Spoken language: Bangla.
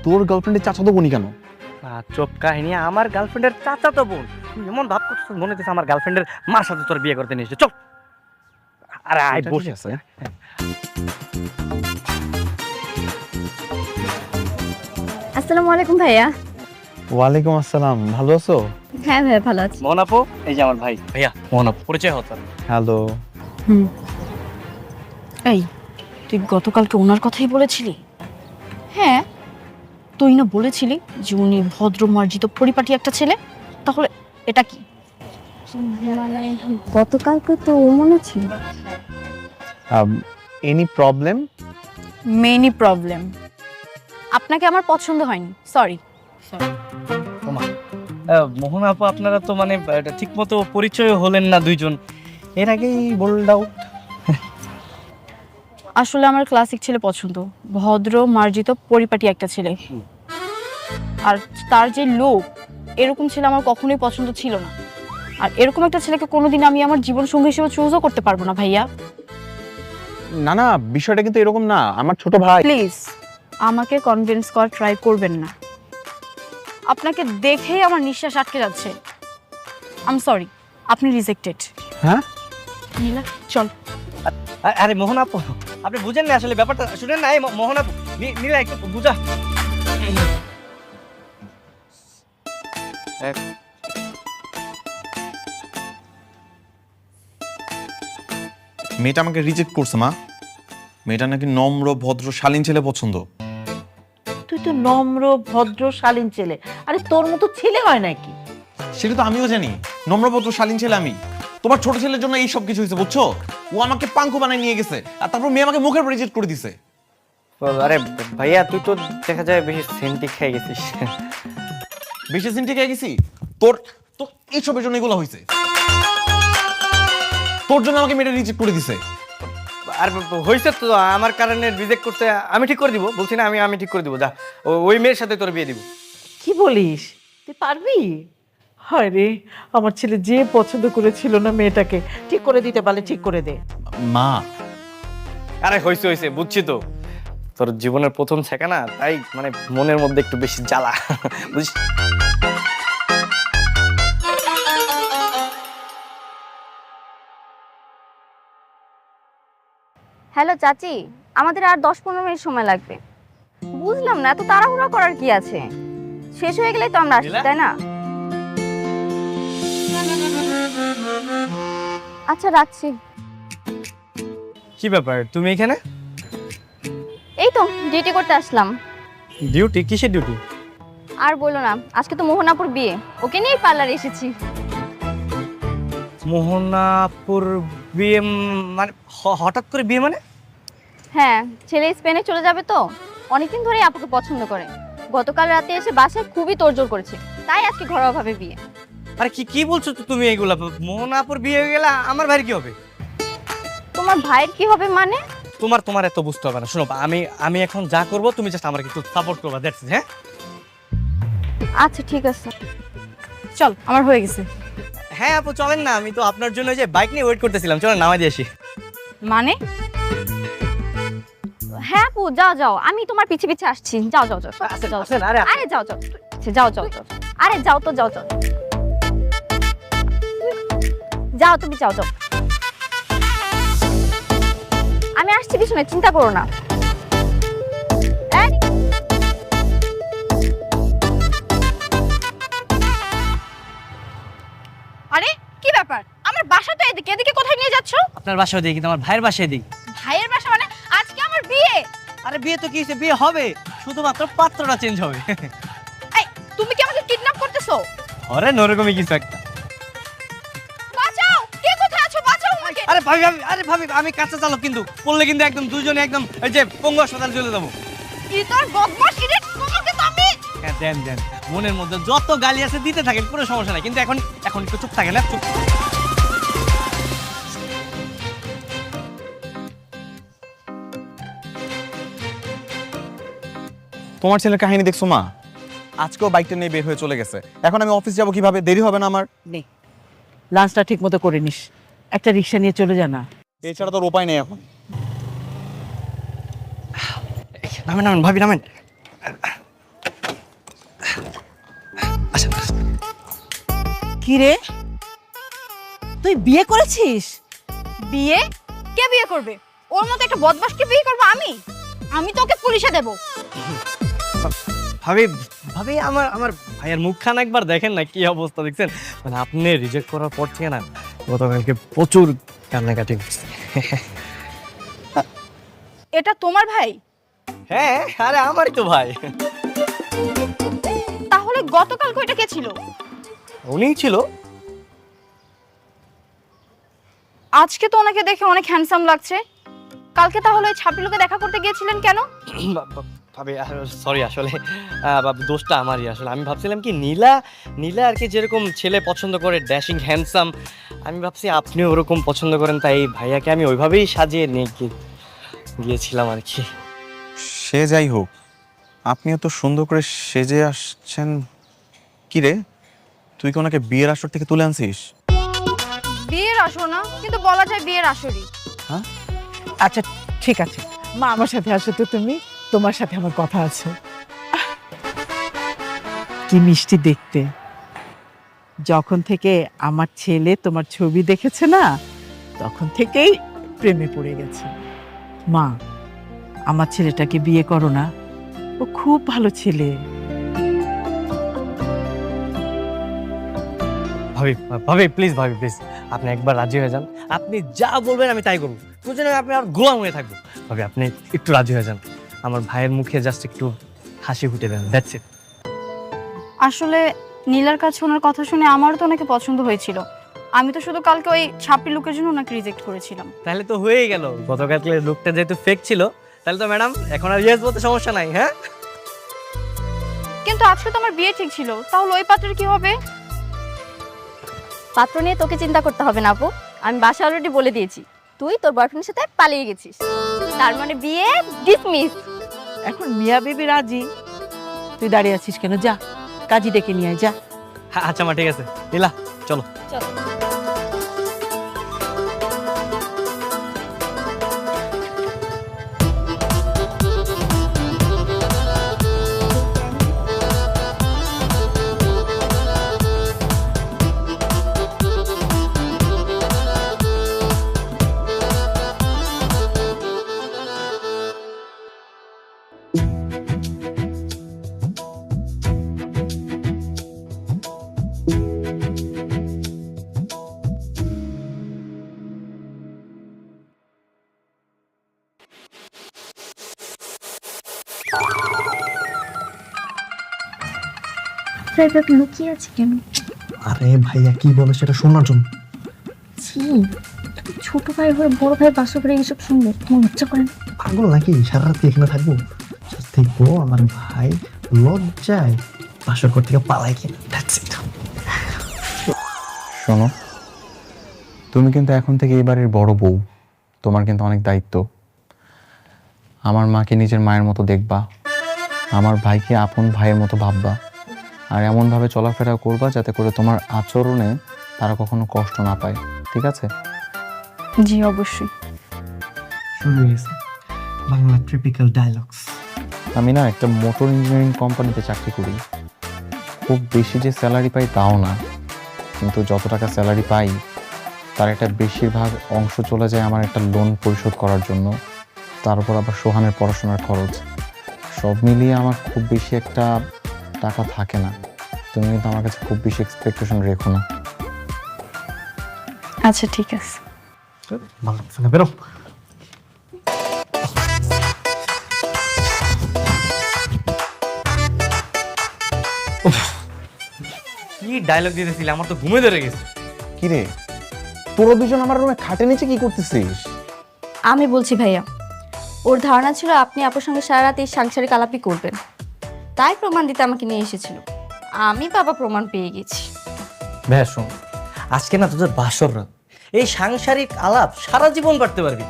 তোর গার্লফ্রেন্ডের চাচাতো বোনই কেন? চোপ কাহিনী, আমার গার্লফ্রেন্ডের চাচাতো বোন। এমন ভাব করছিস মনে হচ্ছে আমার গার্লফ্রেন্ডের মার সাথে তোর বিয়ে করতে নিয়েছে। চল আরে আয় এটা বসে ঠিক আছে। আসসালামু আলাইকুম ভাইয়া। ওয়ালাইকুম আসসালাম, ভালো আছো? হ্যাঁ ভাইয়া ভালো আছি। মোহন আপু, এই যে আমার ভাই। ভাইয়া মোহন আপু, পরিচয় হতো। হ্যালো। এই, তুই গতকালকে ওনার কথাই বলেছিলি? হ্যাঁ, তুই না বলেছিলি যে উনি ভদ্র মার্জিত পরিপাটি একটা ছেলে, তাহলে এটা কি? মানে গতকালকে তো ও মনে ছিল। Any problem? Many problem. আপনাকে আমার পছন্দ হয়নি, সরি। মোহন আপু, আপনারা তো মানে ঠিক মতো পরিচয় হলেন না দুইজন, এর আগেই বোল্ড আউট। আসলে আমার ক্লাসিক ছেলে পছন্দ, ভদ্র মার্জিত পরিপাটি একটা ছেলে। আর তার যে লোক, এরকম ছেলে আমার কখনোই পছন্দ ছিল না। আর এরকম একটা ছেলেকে কোনোদিন আমি আমার জীবন সঙ্গী হিসেবে চুজও করতে পারবো না ভাইয়া। না না, বিষয়টা কিন্তু এরকম না, আমার ছোট ভাই। প্লিজ আমাকে কনভিন্স করার ট্রাই করবেন না। আপনাকে দেখেই আমার নিঃশ্বাস আটকে যাচ্ছে। আই এম সরি, আপনি রিজেক্টেড। হ্যাঁ, নীলা চল। আরে মোহন আপু, আপনি বুঝেন না আসলে ব্যাপারটা, শুনেন না। এই মোহন আপু, নীলা একটু বুঝা। মেয়েটা আমাকে রিজেক্ট করছে মা। মেয়েটা নাকি নম্র ভদ্র শালীন ছেলে পছন্দ। তুই তো নম্র ভদ্র শালীন ছেলে, আরে তোর মতো ছেলে হয় নাকি? সেটা তো আমিও জানি, নম্র ভদ্র শালীন ছেলে আমি। তোমার ছোট ছেলের জন্য এই সব কিছু হয়েছে, বুঝছো? ও আমাকে পাঙ্কু বানায় নিয়ে গেছে, আর তারপর মেয়ে আমাকে মুখের উপর রিজেক্ট করে দিছে। আরে ভাইয়া, তুই তো দেখা যায় বেশি সেন্টি খেয়ে গেছিস। বেশি সিনটি খেয়ে গেছি? তোর তোর এইসবের জন্য এগুলো হয়েছে। তোর জন্য আমাকে মেয়েটা রিজেক্ট করে দিছে। আর হয়েছে তো আমার কারণে রিজেক্ট করতে, আমি ঠিক করে দিব বলছি না, আমি ঠিক করে দিব। যা, ওই মেয়ের সাথে তোর বিয়ে দিব। কি বলিস, তুই পারবি? হয় রে, আমার ছেলে যে পছন্দ করেছিল না মেয়েটাকে, ঠিক করে দিতে পারলে ঠিক করে দে। মা, আরে হয়েছে বুঝছি তো, তোর জীবনের প্রথম ছেকা না, তাই মানে মনের মধ্যে একটু বেশি জ্বালা, বুঝিস। হ্যালো চাচি, আমাদের আর 10-15 মিনিট সময় লাগবে। বুঝলাম না, এত তাড়াহুড়া করার কি আছে? শেষ হয়ে গেলেই তো আমরা আসি, তাই না? আচ্ছা রাখছি। কি ব্যাপার তুমি এখানে? এই তো ডিউটি করতে আসলাম। ডিউটি? কিসের ডিউটি? আর বলো না, আজকে তো মোহনাপুর বিয়ে, ওকে নিয়েই পার্লারে এসেছি। মোহনাপুর বিয়ে? মানে হঠাৎ করে বিয়ে মানে? হ্যাঁ, ছেলে স্পেনে চলে যাবে তো, অনেকদিন ধরেই আপুকে পছন্দ করে। গতকাল রাতে এসে বাসায় খুবই তোড়জোড় করেছে, তাই আজকে ঘরোয়াভাবে বিয়ে। আরে কি বলছো তো তুমি এগুলা? মোহনাপুর বিয়ে হয়ে গেলে আমার ভাইয়ের কি হবে? তোমার ভাইয়ের কি হবে মানে? তোমার এত বুঝতে হবে না। শোনো, আমি এখন যা করব তুমি জাস্ট আমাকে একটু সাপোর্ট করবা, দ্যাটস ইট। হ্যাঁ আচ্ছা ঠিক আছে। চল, আমার হয়ে গেছে। হ্যাঁ আপু চলেন না, আমি তো আপনার জন্য যে বাইক নিয়ে ওয়েট করতেছিলাম, চলেন নামাই দিয়ে আসি। মানে? হ্যাঁ আপু যাও যাও, আমি তোমার পিছে পিছে আসছি। যাও যাও যাও আচ্ছা, যাও। আসেন, আরে আরে যাও যাও, আচ্ছা, যাও যাও যাও। আরে যাও তো, যাও যাও যাও, তুমি যাও যাও। আমি আসছি পিছনে, চিন্তা করো না। এই, আরে কি ব্যাপার? আমার বাসা তো এদিকে, এদিকে কোথায় নিয়ে যাচ্ছো? আপনার বাসায় দিই কিন্তু আমার ভাইয়ের বাসায় দিই। ভাইয়ের বাসা মানে? আজকে আমার বিয়ে। আরে বিয়ে তো কি হয়েছে, বিয়ে হবে, শুধুমাত্র পাত্রটা চেঞ্জ হবে। এই, তুমি কি আমাকে কিডন্যাপ করতেছো? আরে নরকমই কিছু একটা। বাঁচাও, কে কোথায় আছো? বাঁচাও আমাকে। আরে ভাবি আমি কাঁচা চালক, কিন্তু পড়লে কিন্তু একদম দুজনে একদম এই যে পঙ্গু হাসপাতালে চলে যাবো। কি তোর বদমাশ রে, তোমাকে তো আমি। হ্যাঁ দেন মনের মধ্যে যত গালি আছে দিতে থাকেন, কোনো সমস্যা নাই, কিন্তু এখন একটু চুপ থাকেন। চুপ। তোমার ছেলের কাহিনী দেখছো মা? আজকেও বাইকটা নিয়ে বের হয়ে চলে গেছে। এখন আমি অফিস যাব কিভাবে? দেরি হবে না আমার? নে, লাঞ্চটা ঠিক মতো করে নিস, একটা রিক্সা নিয়ে চলে যা না। এছাড়া তো উপায় নেই এখন। নামেন ভাবি নামেন। আসেন। কি রে, তুই বিয়ে করেছিস? বিয়ে? কে বিয়ে করবে? ওর মতো একটা বদমাশকে বিয়ে করবো আমি? আমি তো ওকে পুলিশে দেব। ভাবি ভাবি আমার আমার ভাইয়ের মুখখান একবার দেখেন না, কি অবস্থা দেখছেন? মানে আপনি রিজেক্ট করার পর থেকে না গতকালকে প্রচুর কান্নাকাটি করছে। এটা তোমার ভাই? হ্যাঁ, আরে আমারই তো ভাই। তাহলে গতকাল কইটা কে ছিল? উনিই ছিল। আজকে তো ওনাকে দেখে অনেক হ্যান্ডসাম লাগছে। কালকে তাহলে ওই ছাপড়ি লোকে দেখা করতে গিয়েছিলেন কেন? ভাবি সরি, আসলে দোষটা আমারই। আসলে আমি ভাবছিলাম কি নীলা নীলা আর কি যেরকম ছেলে পছন্দ করে, ড্যাশিং হ্যান্ডসাম, আমি ভাবছি আপনিও ওরকম পছন্দ করেন, তাই ভাইয়াকে আমি ওইভাবেই সাজিয়ে নিয়ে গিয়েছিলাম আর কি। সে যাই হোক, আপনি এত সুন্দর করে সেজে আসছেন। কি রে, তুই কি ওনাকে বিয়ের আসর থেকে তুলে আনছিস? বিয়ের আসর না, কিন্তু বলা যায় বিয়ের আসরই। আচ্ছা ঠিক আছে মা, আমার সাথে আসো তো তুমি, তোমার সাথে আমার কথা আছে। কি মিষ্টি দেখতে। যখন থেকে আমার ছেলে তোমার ছবি দেখেছে না, তখন থেকেই প্রেমে পড়ে গেছে। মা, আমার ছেলেটাকে বিয়ে করো না, ও খুব ভালো ছেলে। ভাবি ভাবি প্লিজ, ভাবি প্লিজ, আপনি একবার রাজি হয়ে যান। আপনি যা বলবেন আমি তাই করবো, বুঝলেন? আপনি আর গোলাম হয়ে থাকবো। ভাবি আপনি একটু রাজি হয়ে যান, আমার ভাইয়ের মুখে জাস্ট একটু হাসি ফুটে দেন, দ্যাটস ইট। আসলে নীলার কাছে ওনার কথা শুনে আমারও তো ওনাকে পছন্দ হয়েছিল। আমি তো শুধু কালকে ওই ছাপড়ি লোকের জন্য ওনাকে রিজেক্ট করেছিলাম। তাহলে তো হয়েই গেল। গতকালকে লুকটা যেহেতু ফেক ছিল, তাহলে তো ম্যাডাম এখন আর ইয়েস বলতে সমস্যা নাই। হ্যাঁ, কিন্তু আজকে তো আমার বিয়ে ঠিক ছিল, তাহলে ওই পাত্রের কি হবে? পাত্র নিয়ে তোকে চিন্তা করতে হবে না আপু, আমি বাসা অলরেডি বলে দিয়েছি তুই তোর বয়ফ্রেন্ডের সাথে পালিয়ে গেছিস। তার মানে বিয়ে ডিসমিস। এখন মিয়া বিবি রাজি, তুই দাঁড়িয়ে আছিস কেন? যা কাজী ডেকে নিয়ে আয়, যা। আচ্ছা মা, ঠিক আছে। নীলা চলো। চলো। লুকিয়ে আছে কেন? আরে ভাইয়া কি বলে সেটা শোনার জন্য। ছি, ছোট ভাই হয়ে বড় ভাই বাসা করে এইসব শুনবে তোমার লজ্জা করে না? পাগল নাকি? সারা রাত এখানে থাকবো? Just দেখবো আমার ভাই লজ্জায় বাসর ঘর থেকে পালাই কিনা। That's it. শোনো, তুমি কিন্তু এখন থেকে এই বাড়ির বড় বউ, তোমার কিন্তু অনেক দায়িত্ব। আমার মাকে নিজের মায়ের মতো দেখবা, আমার ভাইকে আপন ভাইয়ের মতো ভাববা, আর এমনভাবে চলাফেরা করবা যাতে করে তোমার আচরণে তারা কখনো কষ্ট না পায়, ঠিক আছে? জি অবশ্যই। শুরু হয়ে গেছে বাংলা ট্রিপিক্যাল ডায়লগস। আমি না একটা মোটর ইঞ্জিনিয়ারিং কোম্পানিতে চাকরি করি। খুব বেশি যে স্যালারি পাই তাও না, কিন্তু যত টাকা স্যালারি পাই তার একটা বেশিরভাগ অংশ চলে যায় আমার একটা লোন পরিশোধ করার জন্য, তার উপর আবার সোহানের পড়াশোনার খরচ। সব মিলিয়ে আমার খুব বেশি একটা টাকা থাকে না। তুমি কিন্তু আমার কাছে খুব বেশি এক্সপেকটেশন রেখো না। আচ্ছা ঠিক আছে। বাংলা না বেরো। কি ডায়লগ দিতেছিলি, আমার তো ঘুমে ধরে গেছে। কি রে, তোরা দুজন আমার রুমে খাটের নিচে কি করতেছিস? আমি বলছি ভাইয়া, ওর ধারণা ছিল আপনি আপুর সঙ্গে সারা রাত এই সাংসারিক আলাপই করবেন, তাই প্রমাণ দিতে আমাকে নিয়ে এসেছিল। আমি বাবা প্রমাণ পেয়ে গেছি। ভাইয়া শোন, আজকে না তোদের বাসর রাত, এই সাংসারিক আলাপ সারা জীবন করতে পারবি।